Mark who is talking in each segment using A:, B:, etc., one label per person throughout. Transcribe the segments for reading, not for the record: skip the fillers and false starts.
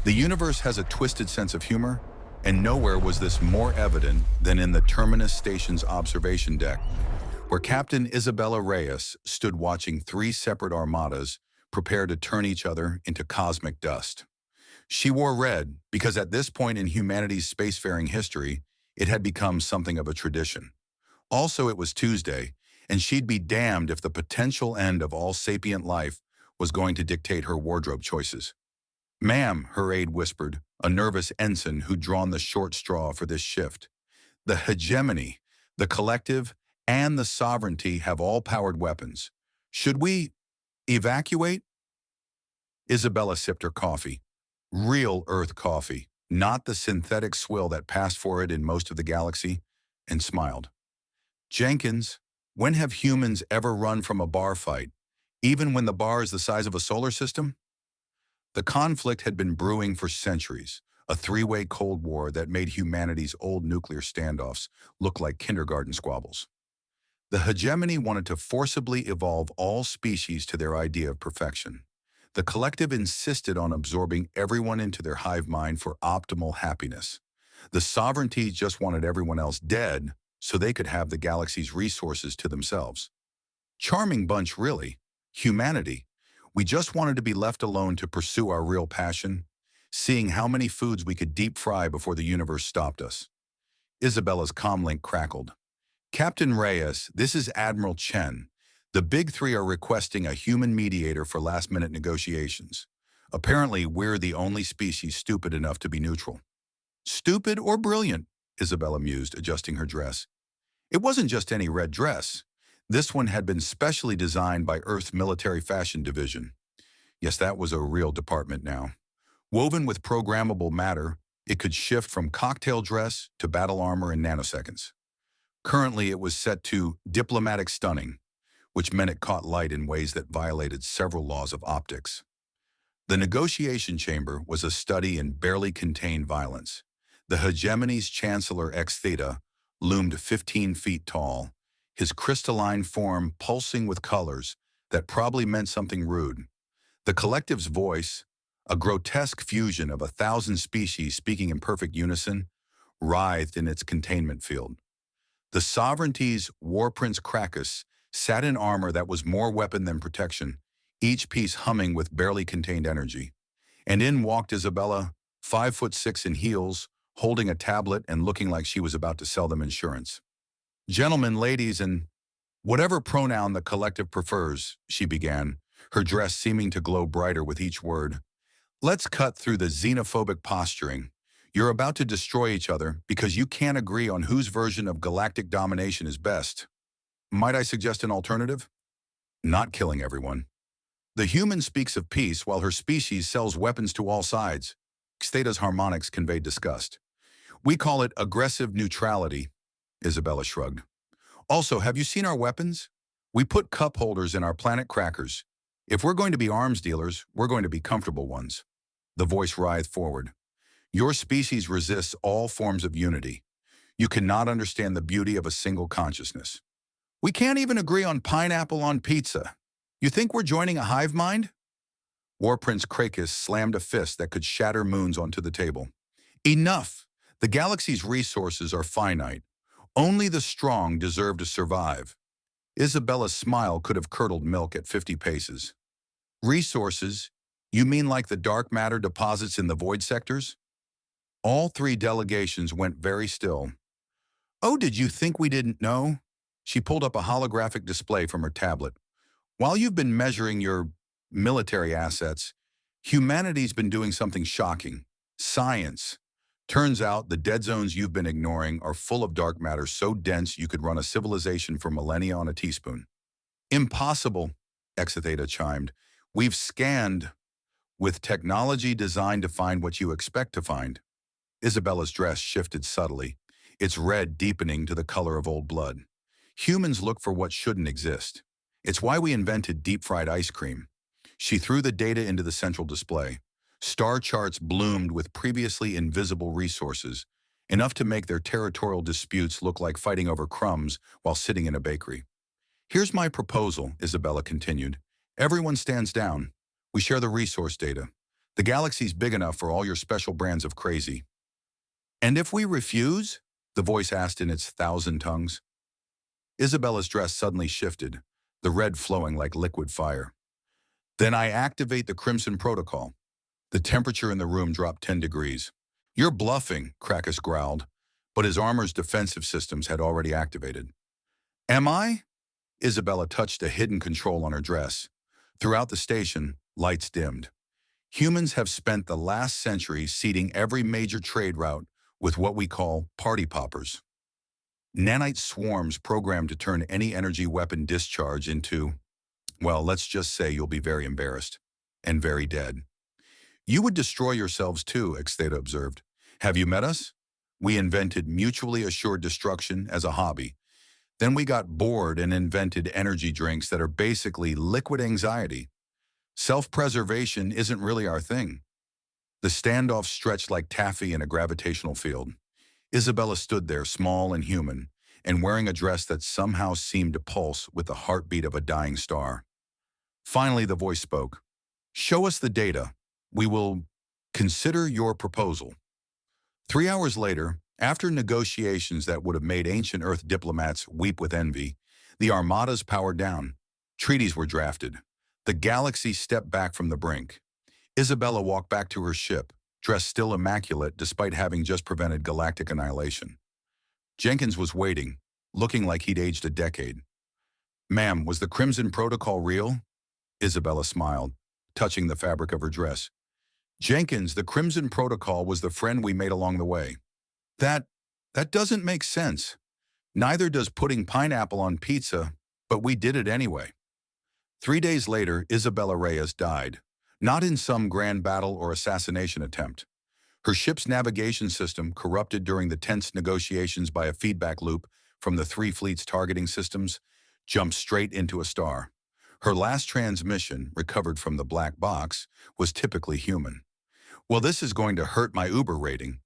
A: The universe has a twisted sense of humor, and nowhere was this more evident than in the Terminus Station's observation deck, where Captain Isabella Reyes stood watching three separate armadas prepare to turn each other into cosmic dust. She wore red because at this point in humanity's spacefaring history, it had become something of a tradition. Also, it was Tuesday, and she'd be damned if the potential end of all sapient life was going to dictate her wardrobe choices. "Ma'am," her aide whispered, a nervous ensign who'd drawn the short straw for this shift. "The hegemony, the collective, and the sovereignty have all powered weapons. Should we evacuate?" Isabella sipped her coffee. Real Earth coffee, not the synthetic swill that passed for it in most of the galaxy, and smiled. "Jenkins, when have humans ever run from a bar fight, even when the bar is the size of a solar system?" The conflict had been brewing for centuries, a three-way Cold War that made humanity's old nuclear standoffs look like kindergarten squabbles. The hegemony wanted to forcibly evolve all species to their idea of perfection. The collective insisted on absorbing everyone into their hive mind for optimal happiness. The sovereignty just wanted everyone else dead so they could have the galaxy's resources to themselves. Charming bunch, really. Humanity. We just wanted to be left alone to pursue our real passion, seeing how many foods we could deep fry before the universe stopped us. Isabella's comlink crackled. "Captain Reyes, this is Admiral Chen. The big three are requesting a human mediator for last-minute negotiations. Apparently, we're the only species stupid enough to be neutral." "Stupid or brilliant?" Isabella mused, adjusting her dress. It wasn't just any red dress. This one had been specially designed by Earth's Military Fashion Division. Yes, that was a real department now. Woven with programmable matter, it could shift from cocktail dress to battle armor in nanoseconds. Currently, it was set to diplomatic stunning, which meant it caught light in ways that violated several laws of optics. The negotiation chamber was a study in barely contained violence. The hegemony's Chancellor X Theta loomed 15 feet tall, his crystalline form pulsing with colors that probably meant something rude. The collective's voice, a grotesque fusion of 1,000 species speaking in perfect unison, writhed in its containment field. The sovereignty's War Prince Krakus sat in armor that was more weapon than protection, each piece humming with barely contained energy. And in walked Isabella, 5'6" in heels, holding a tablet and looking like she was about to sell them insurance. "Gentlemen, ladies, and whatever pronoun the collective prefers," she began, her dress seeming to glow brighter with each word. "Let's cut through the xenophobic posturing. You're about to destroy each other because you can't agree on whose version of galactic domination is best. Might I suggest an alternative? Not killing everyone. The human speaks of peace while her species sells weapons to all sides." Xtheta's harmonics conveyed disgust. "We call it aggressive neutrality," Isabella shrugged. "Also, have you seen our weapons? We put cup holders in our planet crackers. If we're going to be arms dealers, we're going to be comfortable ones." The voice writhed forward. "Your species resists all forms of unity. You cannot understand the beauty of a single consciousness. We can't even agree on pineapple on pizza. You think we're joining a hive mind?" War Prince Krakus slammed a fist that could shatter moons onto the table. "Enough! The galaxy's resources are finite. Only the strong deserve to survive." Isabella's smile could have curdled milk at 50 paces. "Resources? You mean like the dark matter deposits in the void sectors?" All three delegations went very still. "Oh, did you think we didn't know?" She pulled up a holographic display from her tablet. "While you've been measuring your military assets, humanity's been doing something shocking. Science. Turns out the dead zones you've been ignoring are full of dark matter so dense you could run a civilization for millennia on a teaspoon." "Impossible," Exitheta chimed. "We've scanned with technology designed to find what you expect to find." Isabella's dress shifted subtly, its red deepening to the color of old blood. "Humans look for what shouldn't exist. It's why we invented deep-fried ice cream." She threw the data into the central display. Star charts bloomed with previously invisible resources, enough to make their territorial disputes look like fighting over crumbs while sitting in a bakery. "Here's my proposal," Isabella continued. "Everyone stands down. We share the resource data. The galaxy's big enough for all your special brands of crazy. And if we refuse? The voice asked in its thousand tongues. Isabella's dress suddenly shifted, the red flowing like liquid fire. Then I activate the Crimson Protocol. The temperature in the room dropped 10 degrees. You're bluffing, Krakus growled, but his armor's defensive systems had already activated. Am I? Isabella touched a hidden control on her dress. Throughout the station, lights dimmed. Humans have spent the last century seeding every major trade route with what we call party poppers. Nanite swarms programmed to turn any energy weapon discharge into, well, let's just say you'll be very embarrassed and very dead. You would destroy yourselves too, Extheta observed. Have you met us? We invented mutually assured destruction as a hobby. Then we got bored and invented energy drinks that are basically liquid anxiety. Self-preservation isn't really our thing. The standoff stretched like taffy in a gravitational field. Isabella stood there, small and human, and wearing a dress that somehow seemed to pulse with the heartbeat of a dying star. Finally, the voice spoke. Show us the data. We will consider your proposal. 3 hours later, after negotiations that would have made ancient Earth diplomats weep with envy, the armadas powered down. Treaties were drafted. The galaxy stepped back from the brink. Isabella walked back to her ship, dressed still immaculate despite having just prevented galactic annihilation. Jenkins was waiting, looking like he'd aged a decade. Ma'am, was the Crimson Protocol real? Isabella smiled, touching the fabric of her dress. Jenkins, the Crimson Protocol was the friend we made along the way. That doesn't make sense. Neither does putting pineapple on pizza, but we did it anyway. 3 days later, Isabella Reyes died, not in some grand battle or assassination attempt. Her ship's navigation system, corrupted during the tense negotiations by a feedback loop from the 3 fleet's targeting systems, jumped straight into a star. Her last transmission, recovered from the black box, was typically human. Well, this is going to hurt my Uber rating.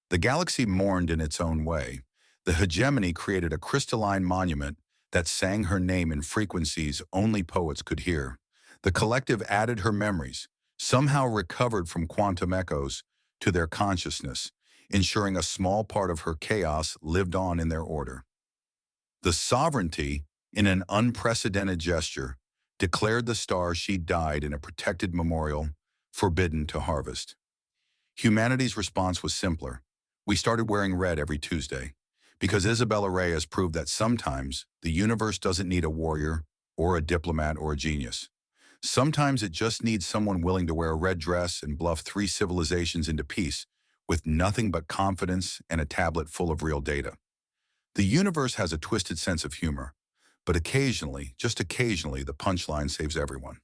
A: The galaxy mourned in its own way. The hegemony created a crystalline monument that sang her name in frequencies only poets could hear. The collective added her memories, somehow recovered from quantum echoes, to their consciousness, ensuring a small part of her chaos lived on in their order. The sovereignty, in an unprecedented gesture, declared the star she died in a protected memorial, forbidden to harvest. Humanity's response was simpler. We started wearing red every Tuesday, because Isabella Reyes proved that sometimes the universe doesn't need a warrior or a diplomat or a genius. Sometimes it just needs someone willing to wear a red dress and bluff 3 civilizations into peace with nothing but confidence and a tablet full of real data. The universe has a twisted sense of humor, but occasionally, just occasionally, the punchline saves everyone.